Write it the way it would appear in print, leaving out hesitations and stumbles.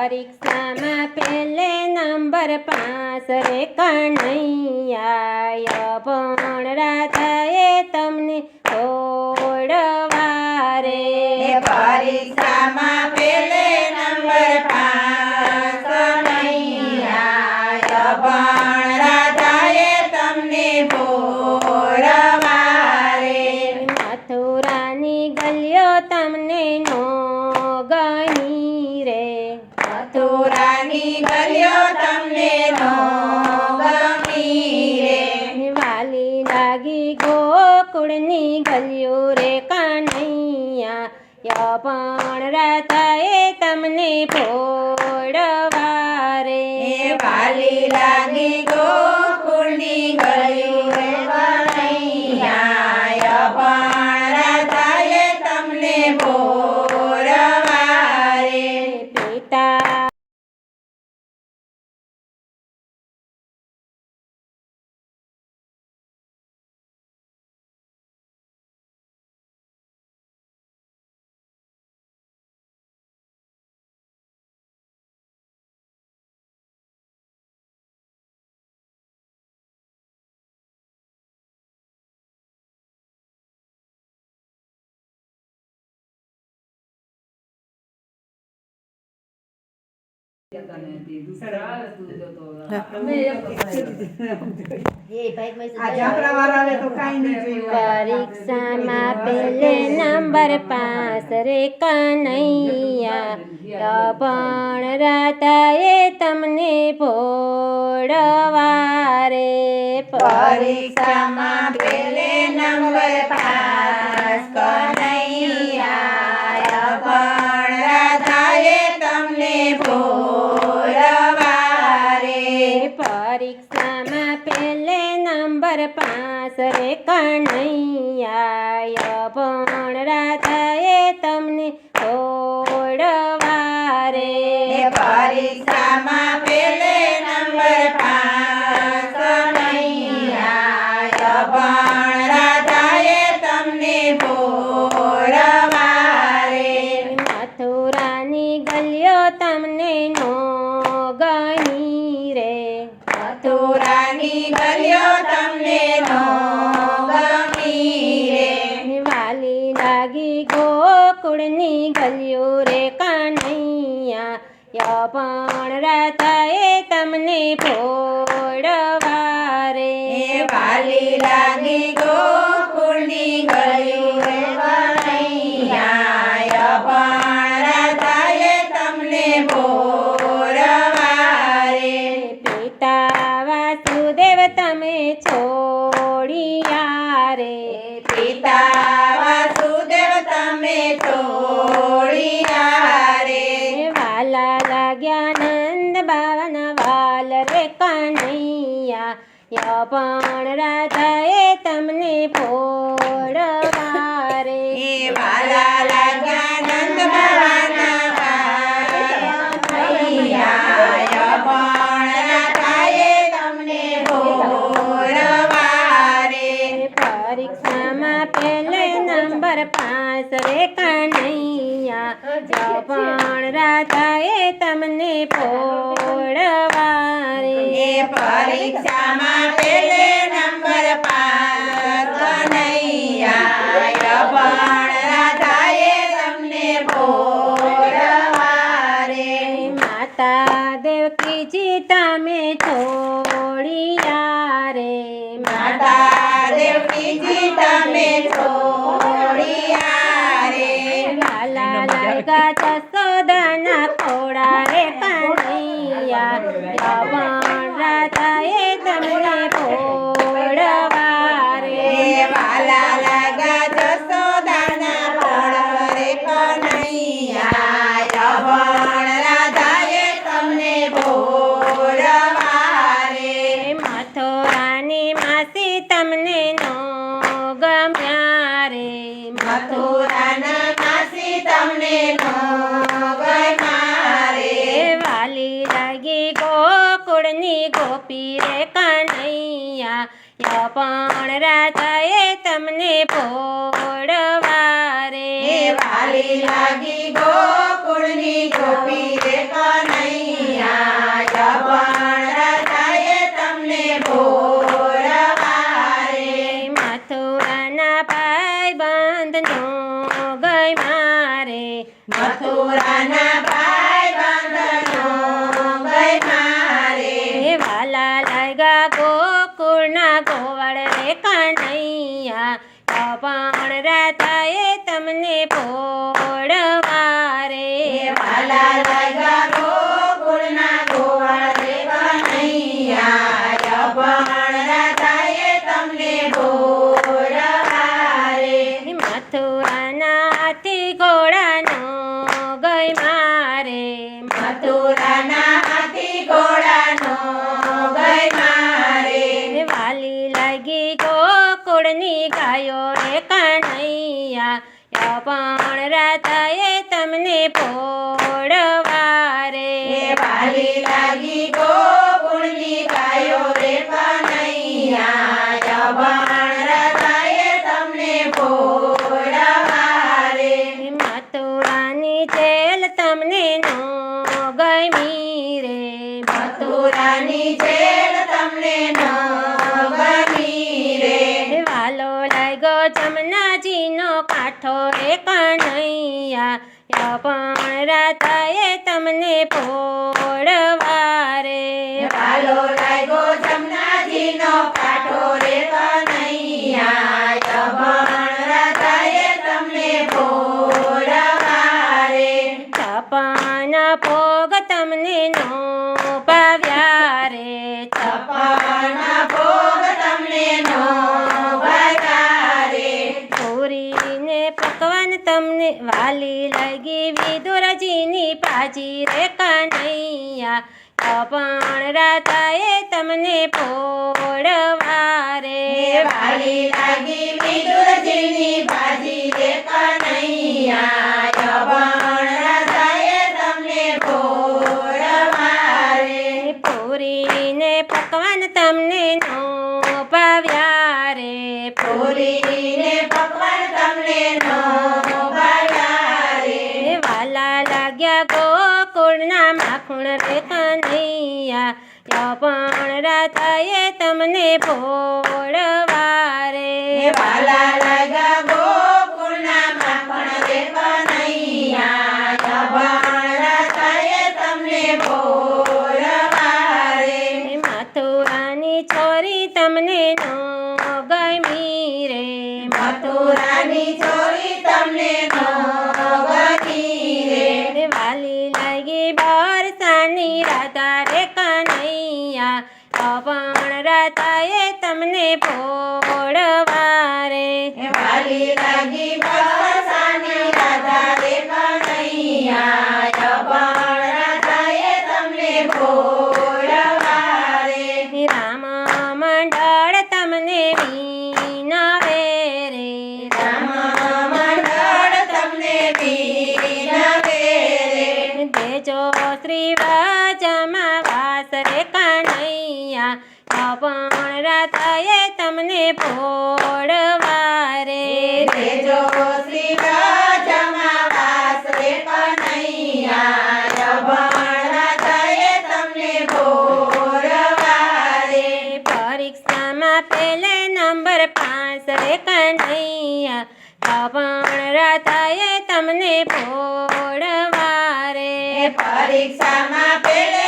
પરીક્ષામાં પહેલે number pass રે કનૈયા અભણ રાધાએ તમને છોડવા રે પરીક્ષામાં પહેલે નંબર પાસ કનૈયા અભણ રાધાએ તમને છોડવા રે મથુરાની ગલીઓ તમને નો ગણી રે મથુરાની ગલીઓ તમને નો ગમી રે વાલી લાગી ગોકુળની ગલીઓ રે કનૈયા પણ રાધાએ તમને ફોડવા રે વાલી લાગી ગોકુળની ગલીઓ રે કનૈયા પણ રાધાએ તમને ભોરવા રે પિતા પરીક્ષામાં પહેલે નંબર પાસ રે કનૈયા પણ રાધાએ તમને ભોળવા રે પરીક્ષામાં પહેલે નંબર પાસ કનૈયા પણ રાધાએ તમને ભોરવા રે પરીક્ષામાં પહેલે નંબર પાસ રે કનૈયા પણ રાધાએ તમને છોડવા રે પરીક્ષામાં પહેલે નંબર પાસ કનૈયા પણ રાધાએ તમને ભોરવા રે મથુરાની ગલીઓ તમને નો ગણી રે મથુરાની ગલીઓ તમને નો ગમી રે વાલી લાગી ગોકુળની ગલીઓ રે કનૈયા પણ રાધાએ તમને ફોડવા રે વાલી લાગી ગોકુળની ગલીઓ રે કનૈયા પણ રાધાએ તમને ભોરવા રે પિતા વાસુદેવ તમે છોડિયા રે પિતા વાસુદેવ તમે છોડિયા રે વાલા લાગ્યા નંદ બાવાના વાલ રે કનૈયા પણ રાધાએ તમને ફોડવા રે વાલા લાગ્યા નંદ બાવાના કનૈયા પણ રાધાએ તમને ભોરવા રે પરીક્ષામાં પહેલે નંબર પાસ રે કનૈયા પણ રાધાએ તમને ફોડવા રે પરીક્ષામાં પહેલે નંબર પાસ કનૈયા પણ રાધાએ તમને ભોરવા રે માતા દેવકીજી તમે છોડિયા રે માતા દેવકીજી તમે છોડિયા રે વાલા લાગ્યા જશોદાના ખોડા રે કનૈયા પણ રાધાએ તમને ફોડવા રે વાલા લાગા જશોદાના ખોડા રે કનૈયા પણ રાધાએ તમને ભોરવા રે મથુરાની માસી તમને નો ગમ્યા રે મથુરાના માસી તમને નો ગમ્યા રે વાલી લાગી ગોકુળની ગોપી રે કનૈયા પણ રાધાએ તમને ફોડવા રે વાલી લાગી ગોકુળની ગોપી રે કનૈયા મથુરાના ભાઈ બંધનો ગઈ મારે હે વાલા લાગ્યા ગોકુળના ગોવાળ રે કનૈયા પણ રાધાએ તમને પોળવા રે વાલા લાગ્યા ગોકુળના ગોવાળ રે કનૈયા પણ રાધાએ તમને બોલવા રે મથુરાના હાથી ઘોડાનો ગઈ મારે મથુરાના હાથી ઘોડાનો ગઈ મારે વાલી લાગી ગોકુળની ગાયો રે કનૈયા પણ રાધાએ તમને પોળવા રે વાલી લાગી ગોકુળની ગાયો રે કનૈયા પણ રાધાએ તમને બોલવા રે મથુરાની જેલ તમને નો ગમી રે મથુરાની જેલ તમને ન ગમી રે વાલો લાગ્યો જમનાજીનો કાંઠો રે કનૈયા પણ રાધાએ તમને પોળવા રે વાલો લાગ્યો જમનાજીનો કાંઠો રે કનૈયા પણ રાધાએ તમને બોલવા રે છપ્પન ભોગ તમને નો ભાવ્યા રે છપ્પન ભોગ તમને નો ભાવ્યા રે પૂરીને પકવાન તમને વાલી લાગી વિદુરજીની પાજી રે કનૈયા પણ રાધાએ તમને પોળવા રે વાલી લાગી વિદુરજીની ભાજી રે કનૈયા પણ રાધાએ તમને બોલવા રે પૂરીને પકવાન તમને નો ભાવ્યા રે પૂરીને પકવાન તમને નો ભાવ્યા રે વાલા લાગ્યા ગોકુળના માખણ રે કનૈયા પણ રાધાએ તમને પોળવા રે વાલા લાગ્યા ગોકુળના માખણ રે કનૈયા પણ રાધાએ તમને બોલવા રે મથુરાની છોરી તમને નો ગમી રે મથુરાની છોરી તમને નો ગમી રે વાલી લાગી બરસાની રાધા રે કનૈયા પણ રાધાએ તમને પોળવા રે વાલી લાગી બરસાની રાધા રે કનૈયા પણ રાધાએ તમને બોલવા રે રામ મંડળ તમને વિનવે રે રામ મંડળ તમને વિનવે રે દેજો શ્રી વ્રજમાં વાસ રે કનૈયા પણ રાધાએ તમને પોળવા રે દેજો શ્રી વ્રજમાં વાસ રે કનૈયા પણ રાધાએ તમને બોલવા રે પરીક્ષામાં પેલે નંબર 5 રે કનૈયા પણ રાધાએ તમને પોળવા રે પરીક્ષામાં પેલે